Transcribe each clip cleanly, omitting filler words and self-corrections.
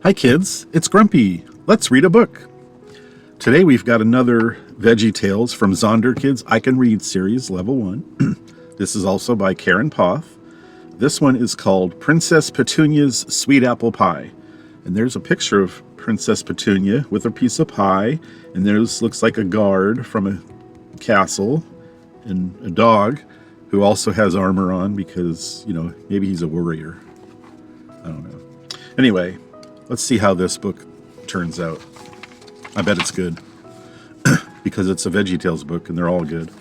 Hi kids, it's Grumpy. Let's read a book. Today we've got another VeggieTales from Zonder Kids I Can Read series, level 1. This is also by Karen Poth. This one is called Princess Petunia's Sweet Apple Pie. And there's a picture of Princess Petunia with a piece of pie. And there's looks like a guard from a castle and a dog who also has armor on because, maybe he's a warrior. I don't know. Anyway, let's see how this book turns out. I bet it's good because it's a VeggieTales book and they're all good.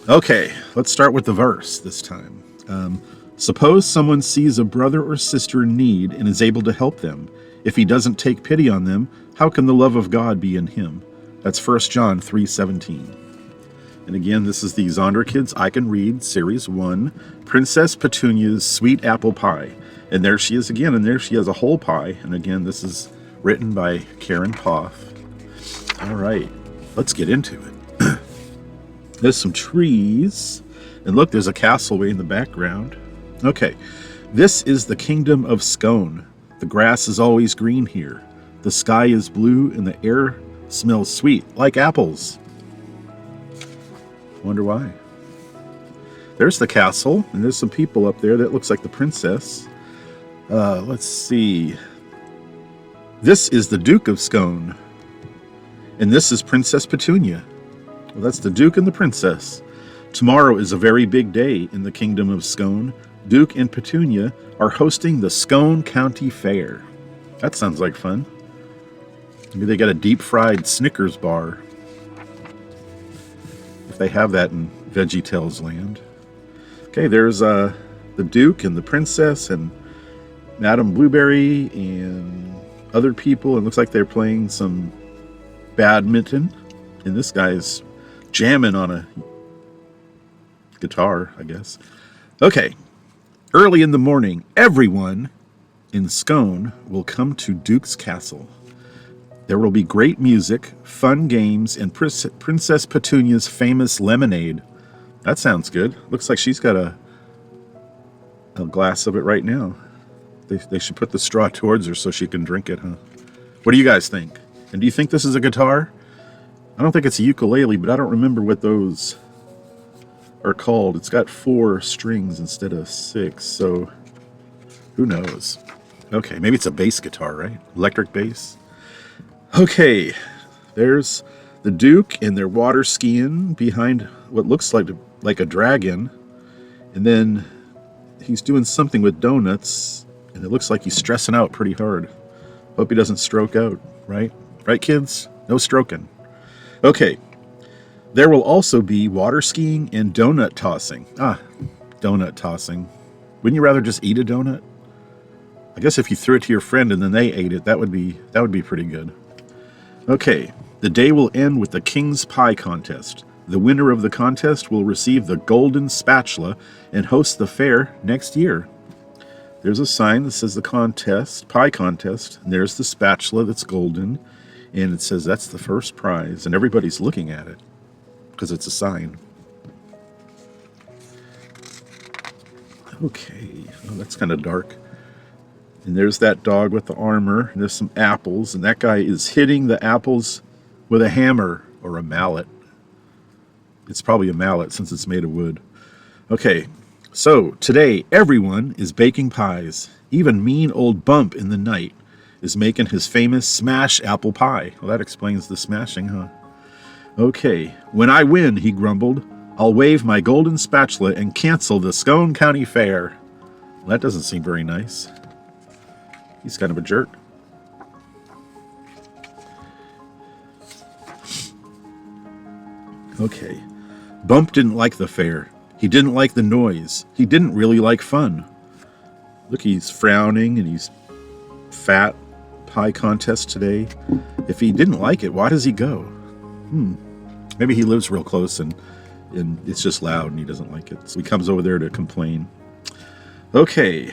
Okay, let's start with the verse this time. Suppose someone sees a brother or sister in need and is able to help them. If he doesn't take pity on them, how can the love of God be in him? That's 1 John 3:17. And again, this is the Zonder Kids I Can Read, Series 1, Princess Petunia's Sweet Apple Pie. And there she is again, and there she has a whole pie. And again, this is written by Karen Poth. All right, let's get into it. There's some trees. And look, there's a castle way in the background. Okay, this is the Kingdom of Scone. The grass is always green here. The sky is blue and the air smells sweet, like apples. Wonder why. There's the castle, and there's some people up there. That looks like the princess. Let's see. This is the Duke of Scone. And this is Princess Petunia. Well, that's the Duke and the Princess. Tomorrow is a very big day in the Kingdom of Scone. Duke and Petunia are hosting the Scone County Fair. That sounds like fun. Maybe they got a deep-fried Snickers bar. If they have that in VeggieTales land. Okay, there's the Duke and the Princess and Madame Blueberry and other people. It looks like they're playing some badminton. And this guy's jamming on a guitar, I guess. Okay. Early in the morning, everyone in Scone will come to Duke's Castle. There will be great music, fun games, and Princess Petunia's famous lemonade. That sounds good. Looks like she's got a glass of it right now. They should put the straw towards her so she can drink it, huh? What do you guys think? And do you think this is a guitar? I don't think it's a ukulele, but I don't remember what those are called. It's got 4 strings instead of 6, so who knows? Okay, maybe it's a bass guitar, right? Electric bass. Okay, there's the Duke and they're water skiing behind what looks like a dragon. And then he's doing something with donuts, and it looks like he's stressing out pretty hard. Hope he doesn't stroke out, right? Right, kids? No stroking. Okay. There will also be water skiing and donut tossing. Donut tossing. Wouldn't you rather just eat a donut? I guess if you threw it to your friend and then they ate it, that would be pretty good. Okay, the day will end with the King's Pie Contest. The winner of the contest will receive the golden spatula and host the fair next year. There's a sign that says the pie contest, and there's the spatula that's golden, and it says that's the first prize, and everybody's looking at it because it's a sign. Okay, oh, that's kind of dark. And there's that dog with the armor, and there's some apples, and that guy is hitting the apples with a hammer or a mallet. It's probably a mallet since it's made of wood. Okay, so today everyone is baking pies. Even mean old Bump in the night is making his famous smash apple pie. Well, that explains the smashing, huh? Okay, when I win, he grumbled, I'll wave my golden spatula and cancel the Scone County Fair. Well, that doesn't seem very nice. He's kind of a jerk. Okay. Bump didn't like the fair. He didn't like the noise. He didn't really like fun. Look, he's frowning and he's fat. Pie contest today. If he didn't like it, why does he go? Maybe he lives real close and it's just loud and he doesn't like it. So he comes over there to complain. Okay.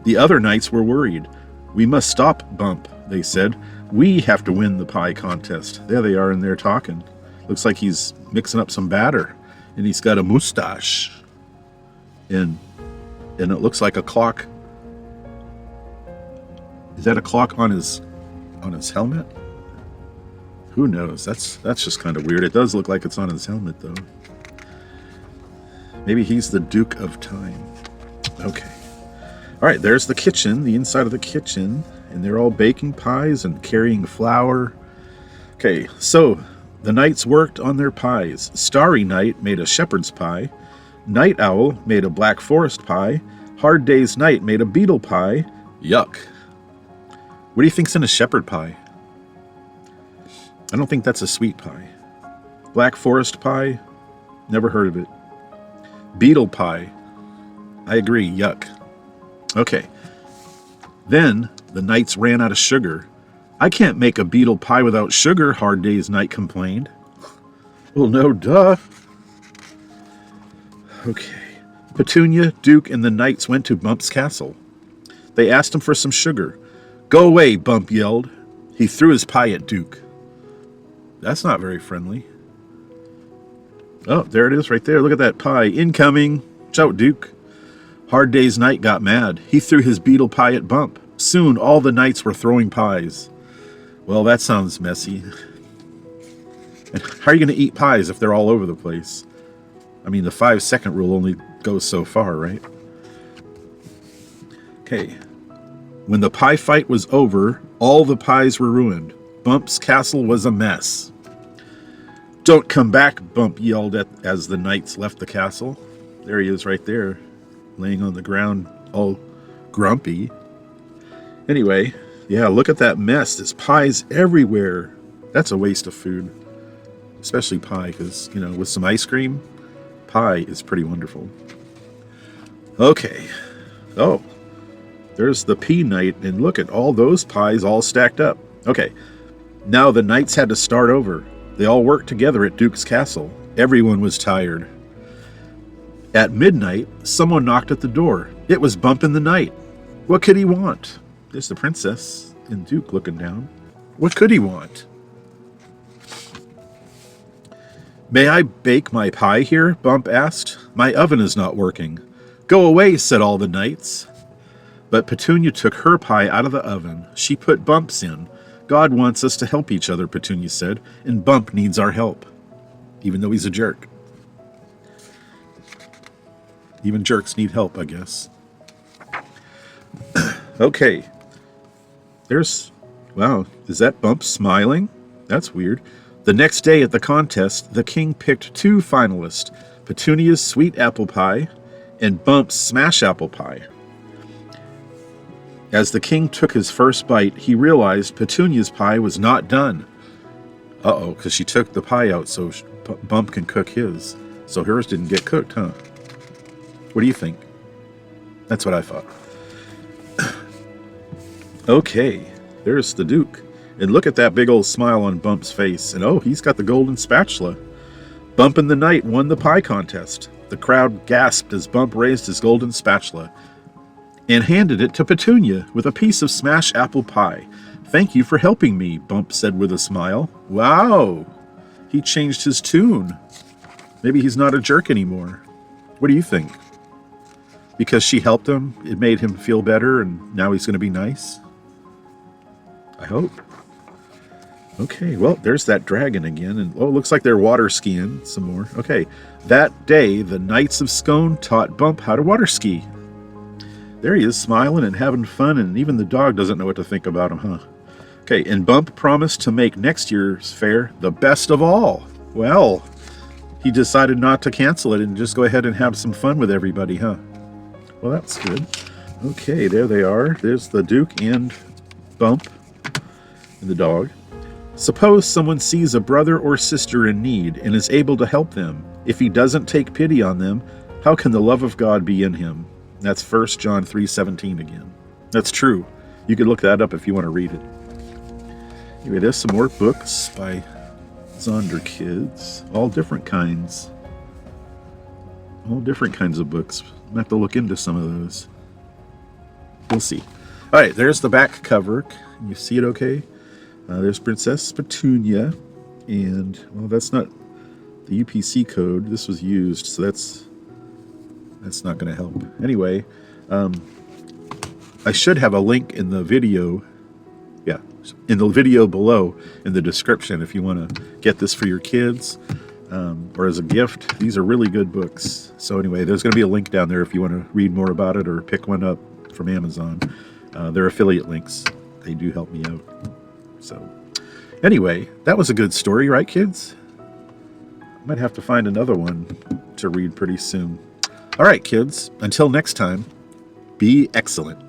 The other knights were worried. We must stop Bump, they said. We have to win the pie contest. There they are in there talking. Looks like he's mixing up some batter. And he's got a mustache. And it looks like a clock Is that a clock on his helmet? Who knows? That's just kind of weird. It does look like it's on his helmet, though. Maybe he's the Duke of Time. Okay. All right, there's the kitchen, the inside of the kitchen. And they're all baking pies and carrying flour. Okay, so the knights worked on their pies. Starry Night made a shepherd's pie. Night Owl made a black forest pie. Hard Day's Night made a beetle pie. Yuck. What do you think's in a shepherd pie? I don't think that's a sweet pie. Black forest pie? Never heard of it. Beetle pie? I agree, yuck. Okay. Then the knights ran out of sugar. I can't make a beetle pie without sugar, Hard Day's Night complained. Well, no, duh. Okay. Petunia, Duke, and the knights went to Bump's castle. They asked him for some sugar. Go away, Bump yelled. He threw his pie at Duke. That's not very friendly. Oh, there it is right there. Look at that pie. Incoming. Shout, Duke. Hard Day's Night got mad. He threw his beetle pie at Bump. Soon, all the knights were throwing pies. Well, that sounds messy. And how are you going to eat pies if they're all over the place? I mean, the 5-second rule only goes so far, right? Okay. When the pie fight was over, all the pies were ruined. Bump's castle was a mess. Don't come back, Bump yelled as the knights left the castle. There he is right there, laying on the ground, all grumpy. Anyway, yeah, look at that mess. There's pies everywhere. That's a waste of food, especially pie, because, you know, with some ice cream, pie is pretty wonderful. Okay. Oh, there's the pea night, and look at all those pies all stacked up. Okay, now the knights had to start over. They all worked together at Duke's castle. Everyone was tired. At midnight, someone knocked at the door. It was Bump in the Night. What could he want? There's the princess and Duke looking down. What could he want? May I bake my pie here? Bump asked. My oven is not working. Go away, said all the knights. But Petunia took her pie out of the oven. She put Bump's in. God wants us to help each other, Petunia said, and Bump needs our help, even though he's a jerk. Even jerks need help, I guess. Okay. Wow, is that Bump smiling? That's weird. The next day at the contest, the king picked 2 finalists, Petunia's sweet apple pie and Bump's smash apple pie. As the king took his first bite, he realized Petunia's pie was not done. Uh-oh, because she took the pie out so Bump can cook his. So hers didn't get cooked, huh? What do you think? That's what I thought. Okay, there's the Duke. And look at that big old smile on Bump's face. And oh, he's got the golden spatula. Bump in the Night won the pie contest. The crowd gasped as Bump raised his golden spatula and handed it to Petunia with a piece of smash apple pie. Thank you for helping me, Bump said with a smile. Wow, he changed his tune. Maybe he's not a jerk anymore. What do you think? Because she helped him, it made him feel better, and now he's going to be nice? I hope. Okay, well, there's that dragon again, and oh, looks like they're water skiing some more. Okay, that day, the Knights of Scone taught Bump how to water ski. There he is, smiling and having fun, and even the dog doesn't know what to think about him, huh? Okay, and Bump promised to make next year's fair the best of all. Well, he decided not to cancel it and just go ahead and have some fun with everybody, huh? Well, that's good. Okay, there they are. There's the Duke and Bump and the dog. Suppose someone sees a brother or sister in need and is able to help them. If he doesn't take pity on them, how can the love of God be in him? That's 1 John 3:17 again. That's true. You could look that up if you want to read it. Anyway, there's some more books by Zonder Kids. All different kinds. All different kinds of books. I'm going to have to look into some of those. We'll see. All right, there's the back cover. Can you see it okay? There's Princess Petunia. And, well, that's not the UPC code. This was used, so that's not going to help. Anyway, I should have a link in the video in the video below in the description if you want to get this for your kids or as a gift. These are really good books. So anyway, there's going to be a link down there if you want to read more about it or pick one up from Amazon. They're affiliate links. They do help me out. So anyway, that was a good story, right, kids? I might have to find another one to read pretty soon. All right, kids, until next time, be excellent.